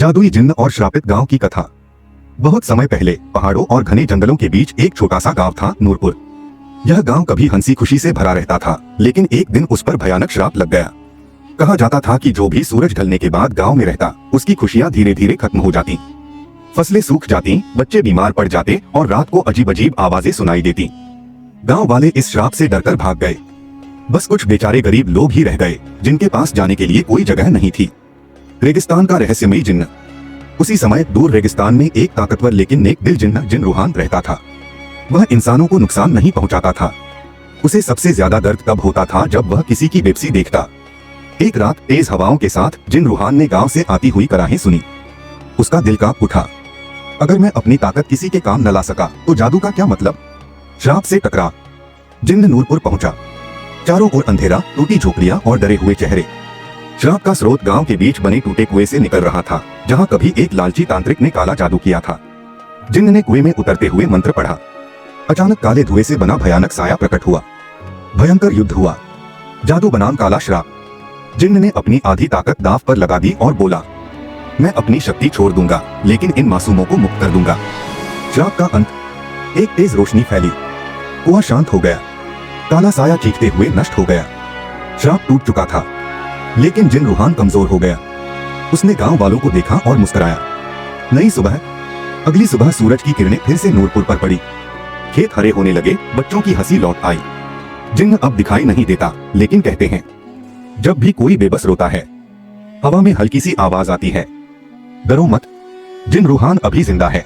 जादुई जिन्न और श्रापित गांव की कथा। बहुत समय पहले पहाड़ों और घने जंगलों के बीच एक छोटा सा गांव था, नूरपुर। यह गांव कभी हंसी खुशी से भरा रहता था, लेकिन एक दिन उस पर भयानक श्राप लग गया। कहा जाता था कि जो भी सूरज ढलने के बाद गांव में रहता, उसकी खुशियां धीरे धीरे खत्म हो जाती, फसलें सूख जाती, बच्चे बीमार पड़ जाते और रात को अजीब अजीब आवाजें सुनाई देती। गांव वाले इस श्राप से डरकर भाग गए। बस कुछ बेचारे गरीब लोग ही रह गए, जिनके पास जाने के लिए कोई जगह नहीं थी। रेगिस्तान का रहस्यमयी जिन्न। उसी समय दूर रेगिस्तान में एक ताकतवर लेकिन नेक दिल जिन्न जिन रूहान रहता था। वह इंसानों को नुकसान नहीं पहुंचाता था। उसे सबसे ज्यादा दर्द तब होता था जब वह किसी की बेबसी देखता। एक रात तेज हवाओं के साथ जिन रूहान ने गांव से आती हुई कराहें सुनी। उसका दिल कांप उठा। अगर मैं अपनी ताकत किसी के काम न ला सका तो जादू का क्या मतलब। श्राप से टकरा जिन्न नूरपुर पहुंचा। चारों ओर अंधेरा, टूटी झोपड़ियां और डरे हुए चेहरे। श्राप का स्रोत गांव के बीच बने टूटे कुएं से निकल रहा था, जहां कभी एक लालची तांत्रिक ने काला जादू किया था। जिन्न ने कुएं में उतरते हुए मंत्र पढ़ा। अचानक काले धुएं से बना भयानक साया प्रकट हुआ। भयंकर युद्ध हुआ। जादू बनाम काला श्राप। जिन्न ने अपनी आधी ताकत दांव पर लगा दी और बोला, मैं अपनी शक्ति छोड़ दूंगा, लेकिन इन मासूमों को मुक्त कर दूंगा। श्राप का अंत। एक तेज रोशनी फैली। कुआं शांत हो गया। काला साया चीखते हुए नष्ट हो गया। श्राप टूट चुका था, लेकिन जिन रूहान कमजोर हो गया। उसने गांव वालों को देखा और मुस्कुराया। नई सुबह। अगली सुबह सूरज की किरणें फिर से नूरपुर पर पड़ी। खेत हरे होने लगे, बच्चों की हंसी लौट आई। जिन्न अब दिखाई नहीं देता, लेकिन कहते हैं, जब भी कोई बेबस रोता है, हवा में हल्की सी आवाज आती है, डरो मत, जिन रूहान अभी जिंदा है।